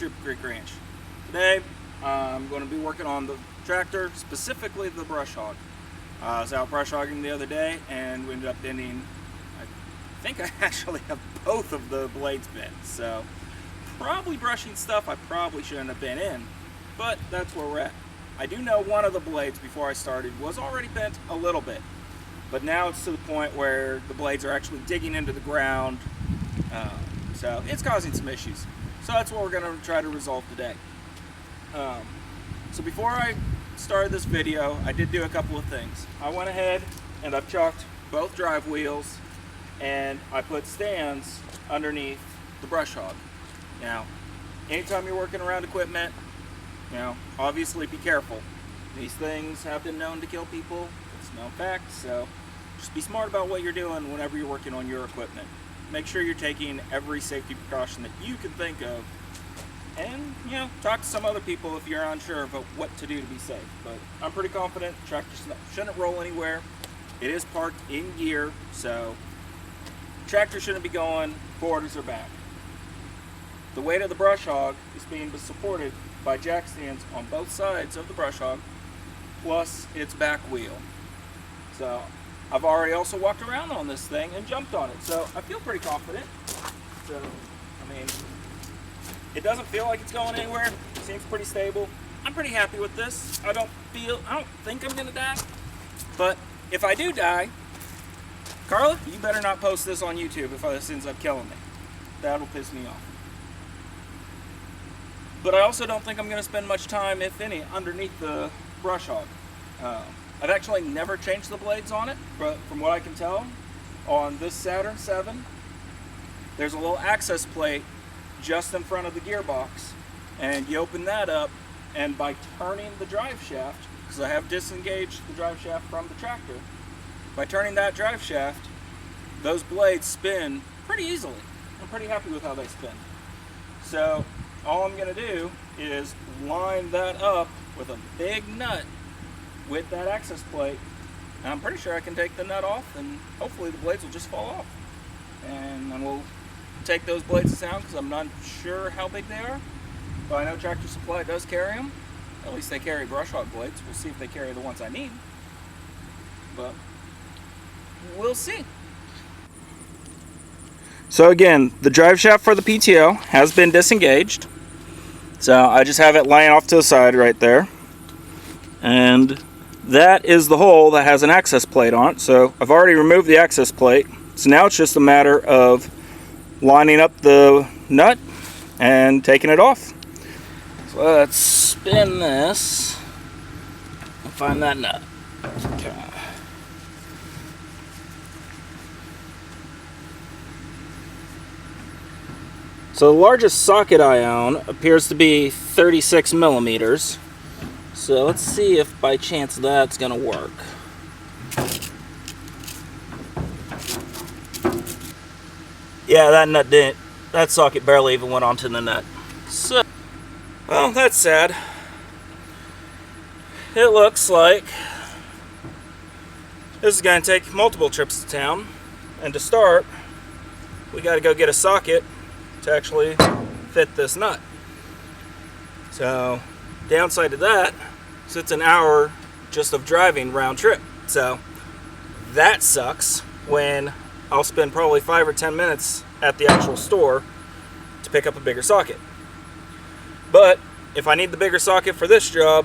Trip Creek Ranch. Today I'm going to be working on the tractor, specifically the brush hog. I was out brush hogging the other day and we ended up bending, I think I actually have both of the blades bent, so probably brushing stuff I probably shouldn't have been in, but that's where we're at. I do know one of the blades before I started was already bent a little bit, but now it's to the point where the blades are actually digging into the ground, so it's causing some issues. So that's what we're going to try to resolve today. So before I started this video, I did do a couple of things. I went ahead and I've chalked both drive wheels and I put stands underneath the brush hog. Now, anytime you're working around equipment, obviously be careful. These things have been known to kill people. It's known fact, so just be smart about what you're doing whenever you're working on your equipment. Make sure you're taking every safety precaution that you can think of, and talk to some other people if you're unsure about what to do to be safe. But I'm pretty confident the tractor shouldn't roll anywhere. It is parked in gear, so the tractor shouldn't be going forwards or back. The weight of the brush hog is being supported by jack stands on both sides of the brush hog, plus its back wheel. So I've already also walked around on this thing and jumped on it, so I feel pretty confident. So, I mean, it doesn't feel like it's going anywhere. It seems pretty stable. I'm pretty happy with this. I don't think I'm gonna die, but if I do die, Carla, you better not post this on YouTube if this ends up killing me. That'll piss me off. But I also don't think I'm gonna spend much time, if any, underneath the brush hog. I've actually never changed the blades on it, but from what I can tell, on this Saturn 7, there's a little access plate just in front of the gearbox, and you open that up, and by turning the drive shaft, because I have disengaged the drive shaft from the tractor, by turning that drive shaft, those blades spin pretty easily. I'm pretty happy with how they spin. So all I'm going to do is line that up with a big nut with that access plate, and I'm pretty sure I can take the nut off and hopefully the blades will just fall off. And then we'll take those blades to sound, because I'm not sure how big they are, but I know Tractor Supply does carry them. At least they carry brush hog blades. We'll see if they carry the ones I need, but we'll see. So again, the drive shaft for the PTO has been disengaged, so I just have it laying off to the side right there, and that is the hole that has an access plate on it. So I've already removed the access plate, so now it's just a matter of lining up the nut and taking it off. So let's spin this and find that nut. Okay. So the largest socket I own appears to be 36 millimeters. So let's see if by chance that's gonna work. Yeah, that nut didn't. That socket barely even went onto the nut. So, well, that's sad. It looks like this is gonna take multiple trips to town. And to start, we gotta go get a socket to actually fit this nut. So, downside to that, so it's an hour just of driving round trip. So, that sucks when I'll spend probably 5 or 10 minutes at the actual store to pick up a bigger socket. But if I need the bigger socket for this job,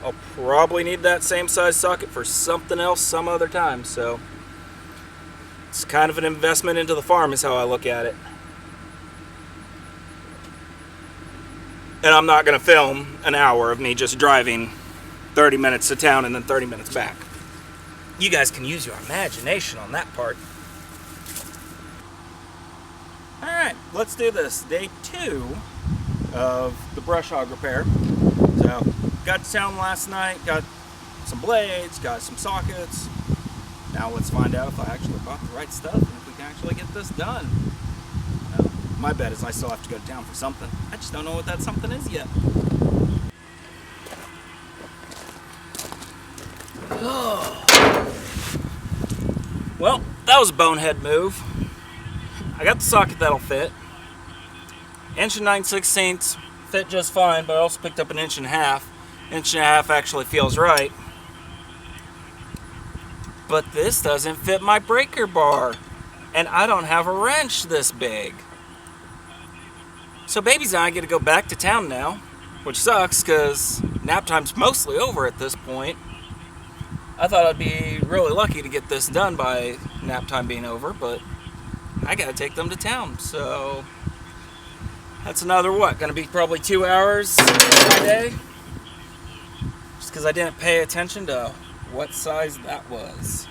I'll probably need that same size socket for something else some other time. So it's kind of an investment into the farm is how I look at it. And I'm not going to film an hour of me just driving 30 minutes to town and then 30 minutes back. You guys can use your imagination on that part. Alright, let's do this. Day 2 of the brush hog repair. So, got to town last night, got some blades, got some sockets. Now let's find out if I actually bought the right stuff and if we can actually get this done. My bet is I still have to go to town for something. I just don't know what that something is yet. Well, that was a bonehead move. I got the socket that'll fit. Inch and 9/16 fit just fine, but I also picked up an inch and a half. Inch and a half actually feels right. But this doesn't fit my breaker bar, and I don't have a wrench this big. So babies and I get to go back to town now, which sucks because nap time's mostly over at this point. I thought I'd be really lucky to get this done by nap time being over, but I gotta take them to town, so that's another gonna be probably 2 hours of my day, just because I didn't pay attention to what size that was.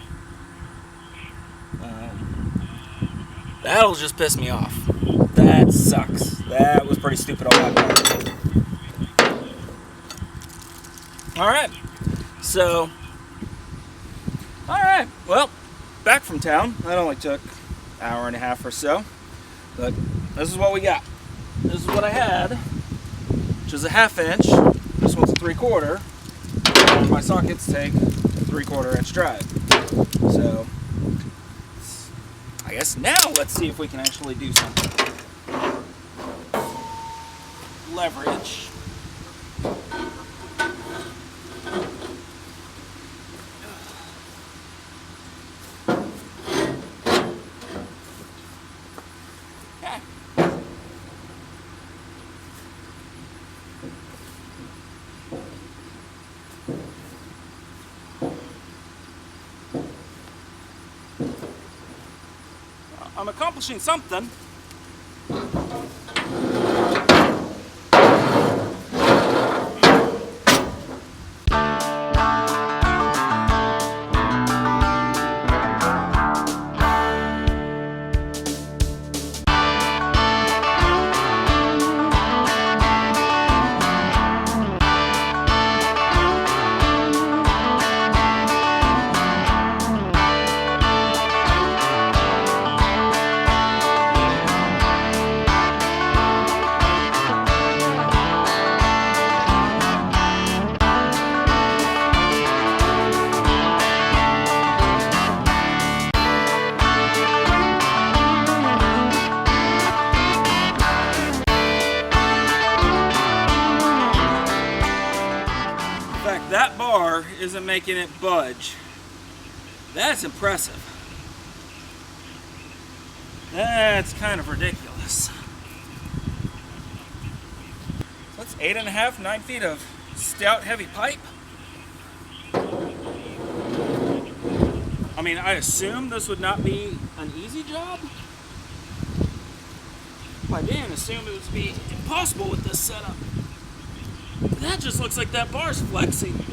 That'll just piss me off. That sucks. That was pretty stupid on my part. Alright, so, alright, well, back from town. That only took an hour and a half or so, but this is what we got. This is what I had, which is a 1/2 inch. This one's a 3/4, and my sockets take a 3/4 inch drive. So, I guess now let's see if we can actually do something. Leverage. Okay. I'm accomplishing something. That bar isn't making it budge. That's impressive. That's kind of ridiculous. That's 8.5, 9 feet of stout heavy pipe. I mean, I assume this would not be an easy job. I didn't assume it would be impossible with this setup. That just looks like that bar's flexing.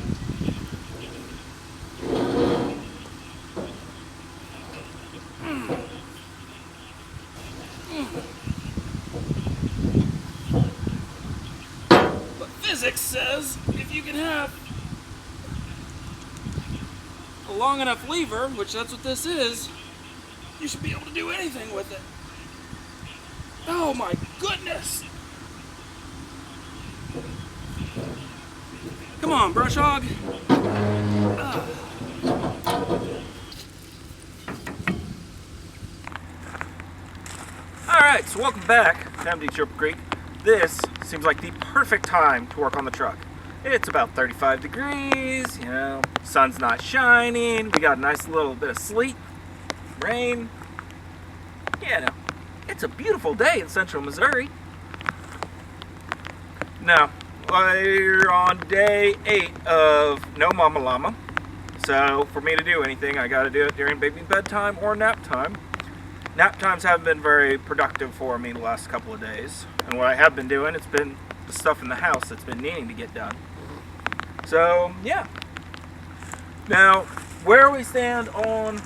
But physics says if you can have a long enough lever, which that's what this is, you should be able to do anything with it. Oh my goodness! Come on, brush hog. Alright, so welcome back to MD Triple Creek. This seems like the perfect time to work on the truck. It's about 35 degrees, you know, sun's not shining, we got a nice little bit of sleet, rain. You know, it's a beautiful day in central Missouri. Now, we're on day 8 of No Mama Llama. So for me to do anything, I gotta do it during baby bedtime or nap time. Nap times haven't been very productive for me the last couple of days. And what I have been doing, it's been the stuff in the house that's been needing to get done. So, yeah. Now, where we stand on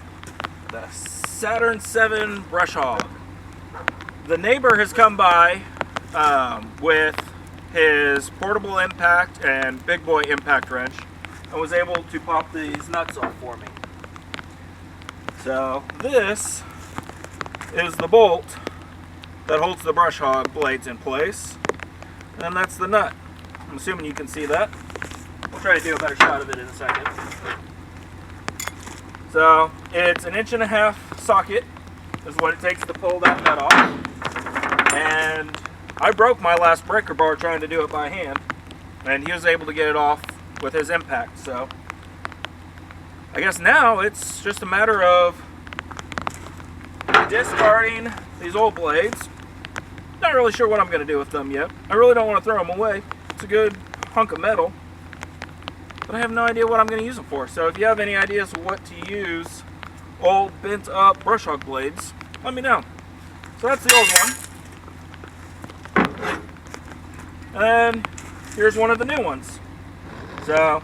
the Saturn 7 brush hog. The neighbor has come by with his portable impact and big boy impact wrench and was able to pop these nuts off for me. So this is the bolt that holds the brush hog blades in place, and that's the nut. I'm assuming you can see that. We'll try to do a better shot of it in a second. So it's an 1.5 inch socket is what it takes to pull that nut off, and I broke my last breaker bar trying to do it by hand, and he was able to get it off with his impact. So I guess now it's just a matter of discarding these old blades. Not really sure what I'm going to do with them yet. I really don't want to throw them away. It's a good hunk of metal, but I have no idea what I'm going to use them for. So if you have any ideas of what to use old bent up brush hog blades, let me know. So that's the old one. And here's one of the new ones. So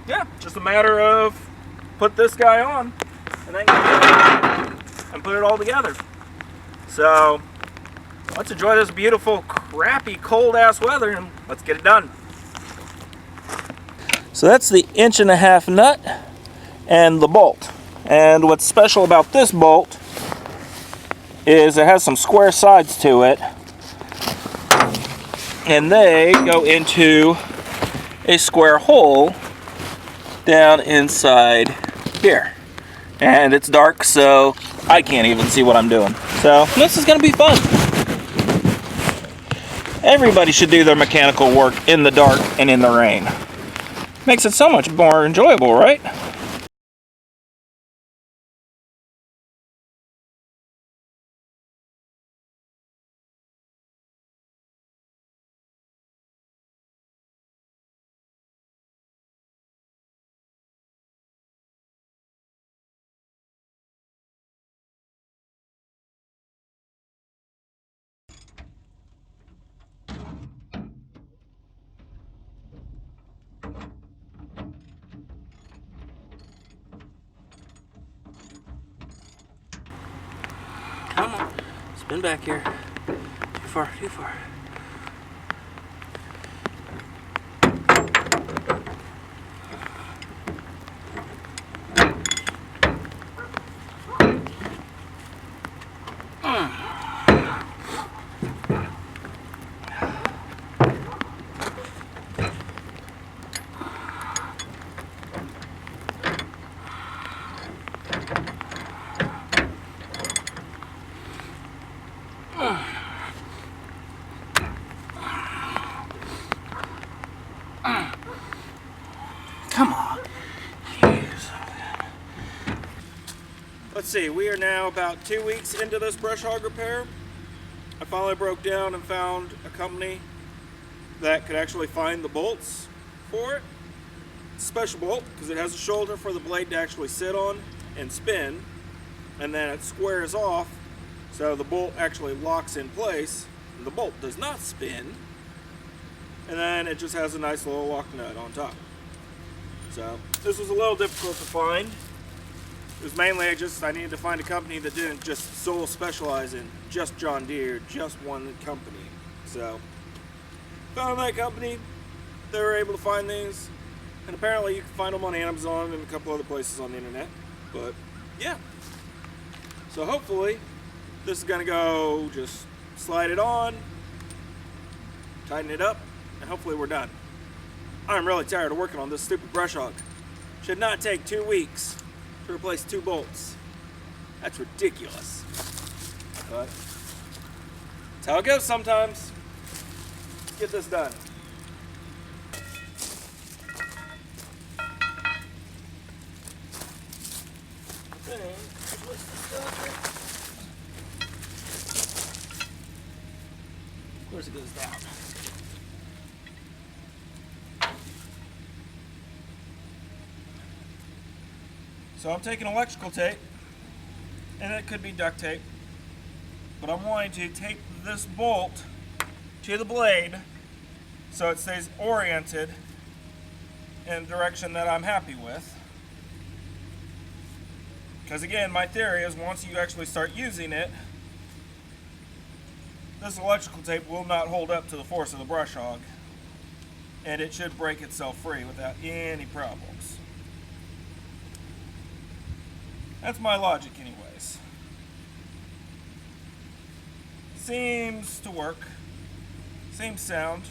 yeah, just a matter of put this guy on and then and put it all together. So let's enjoy this beautiful, crappy, cold-ass weather and let's get it done. So that's the 1.5 nut and the bolt. And what's special about this bolt is it has some square sides to it, and they go into a square hole down inside here. And it's dark, so I can't even see what I'm doing. So this is going to be fun. Everybody should do their mechanical work in the dark and in the rain. Makes it so much more enjoyable, right? Come on, spin back here. Too far, too far. Come on. Let's see, we are now about 2 weeks into this brush hog repair. I finally broke down and found a company that could actually find the bolts for it. It's a special bolt because it has a shoulder for the blade to actually sit on and spin, and then it squares off so the bolt actually locks in place and the bolt does not spin, and then it just has a nice little lock nut on top. So this was a little difficult to find. It was mainly I needed to find a company that didn't just sole specialize in just John Deere, just one company. So found that company. They were able to find these, and apparently you can find them on Amazon and a couple other places on the internet. But yeah, so hopefully this is gonna go, just slide it on, tighten it up, and hopefully we're done. I'm really tired of working on this stupid brush hog. Should not take 2 weeks to replace 2 bolts. That's ridiculous. But that's how it goes sometimes. Let's get this done. Of course it goes down. So I'm taking electrical tape, and it could be duct tape, but I'm wanting to tape this bolt to the blade so it stays oriented in a direction that I'm happy with. Because again, my theory is once you actually start using it, this electrical tape will not hold up to the force of the brush hog, and it should break itself free without any problems. That's my logic anyways. Seems to work. Seems sound.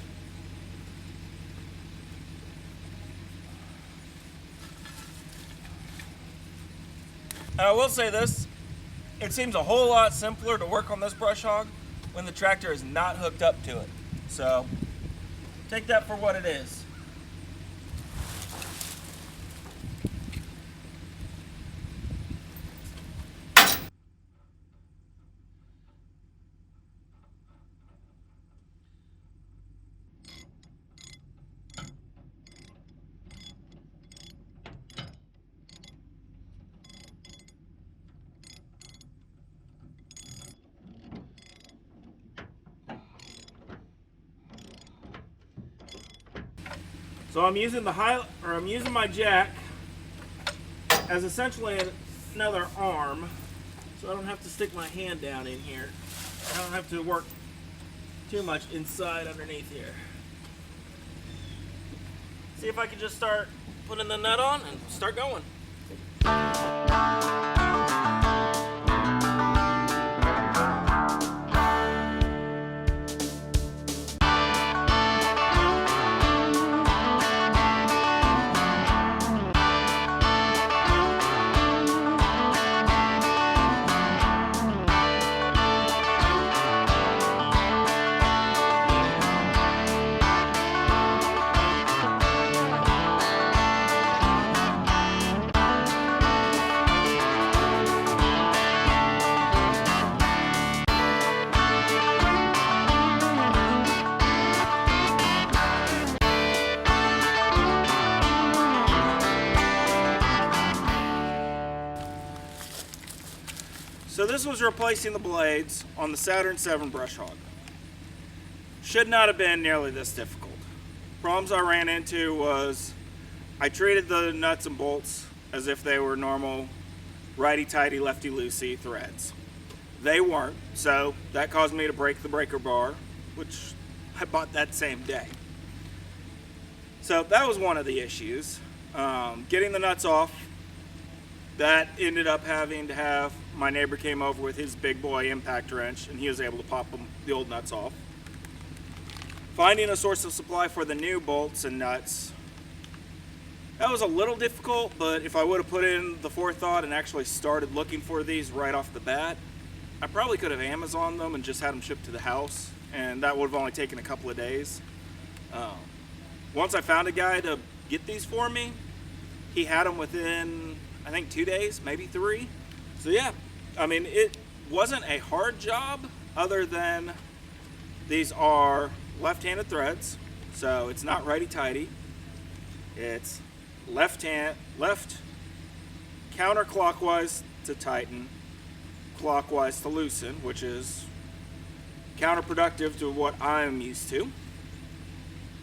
And I will say this, it seems a whole lot simpler to work on this brush hog when the tractor is not hooked up to it. So take that for what it is. So I'm using my jack as essentially another arm, so I don't have to stick my hand down in here. I don't have to work too much inside underneath here. See if I can just start putting the nut on and start going. So this was replacing the blades on the Saturn 7 brush hog. Should not have been nearly this difficult. Problems I ran into was I treated the nuts and bolts as if they were normal righty-tighty, lefty-loosey threads. They weren't, so that caused me to break the breaker bar, which I bought that same day. So that was one of the issues. Getting the nuts off, that ended up having to have, my neighbor came over with his big boy impact wrench and he was able to pop the old nuts off. Finding a source of supply for the new bolts and nuts, that was a little difficult, but if I would have put in the forethought and actually started looking for these right off the bat, I probably could have Amazoned them and just had them shipped to the house, and that would have only taken a couple of days. Once I found a guy to get these for me, he had them within, I think, 2 days, maybe 3. So yeah, I mean, it wasn't a hard job other than these are left-handed threads, so it's not righty-tighty. It's left counterclockwise to tighten, clockwise to loosen, which is counterproductive to what I'm used to.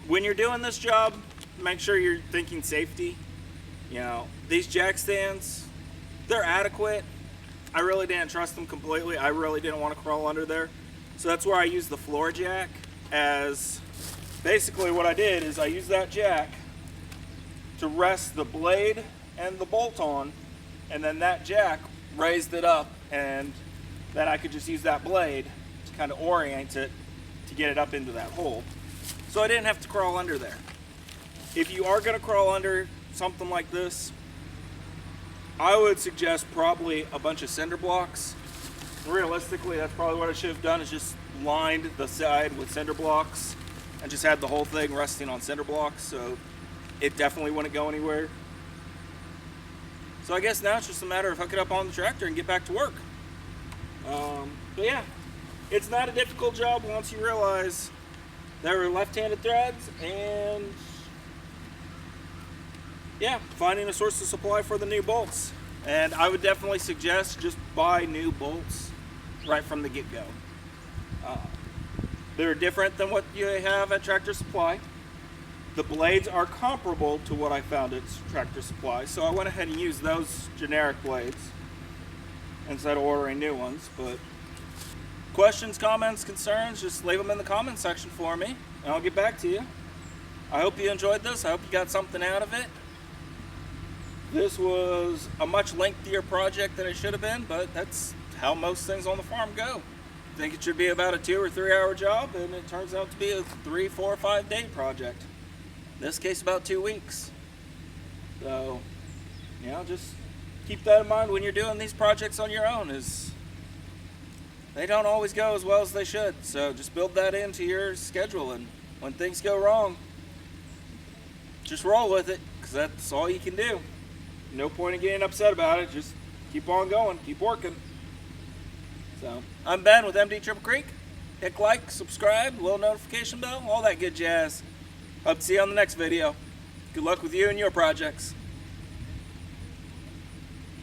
When you're doing this job, make sure you're thinking safety. You know, these jack stands, they're adequate. I really didn't trust them completely. I really didn't want to crawl under there. So that's where I used the floor jack as, basically what I did is I used that jack to rest the blade and the bolt on, and then that jack raised it up, and then I could just use that blade to kind of orient it to get it up into that hole. So I didn't have to crawl under there. If you are going to crawl under something like this, I would suggest probably a bunch of cinder blocks. Realistically, that's probably what I should have done, is just lined the side with cinder blocks and just had the whole thing resting on cinder blocks, so it definitely wouldn't go anywhere. So I guess now it's just a matter of hooking up on the tractor and get back to work. But yeah, it's not a difficult job once you realize there are left-handed threads, and yeah, finding a source of supply for the new bolts. And I would definitely suggest just buy new bolts right from the get-go. They're different than what you have at Tractor Supply. The blades are comparable to what I found at Tractor Supply, so I went ahead and used those generic blades instead of ordering new ones. But questions, comments, concerns, just leave them in the comment section for me, and I'll get back to you. I hope you enjoyed this. I hope you got something out of it. This was a much lengthier project than it should have been, but that's how most things on the farm go. I think it should be about a 2 or 3 hour job, and it turns out to be a 3, 4, 5 day project. In this case, about 2 weeks. So, you know, just keep that in mind when you're doing these projects on your own, is they don't always go as well as they should. So just build that into your schedule, and when things go wrong, just roll with it, because that's all you can do. No point in getting upset about it. Just keep on going, keep working. So I'm Ben with MD Triple Creek. Hit like, subscribe, little notification bell, all that good jazz. Hope to see you on the next video. Good luck with you and your projects.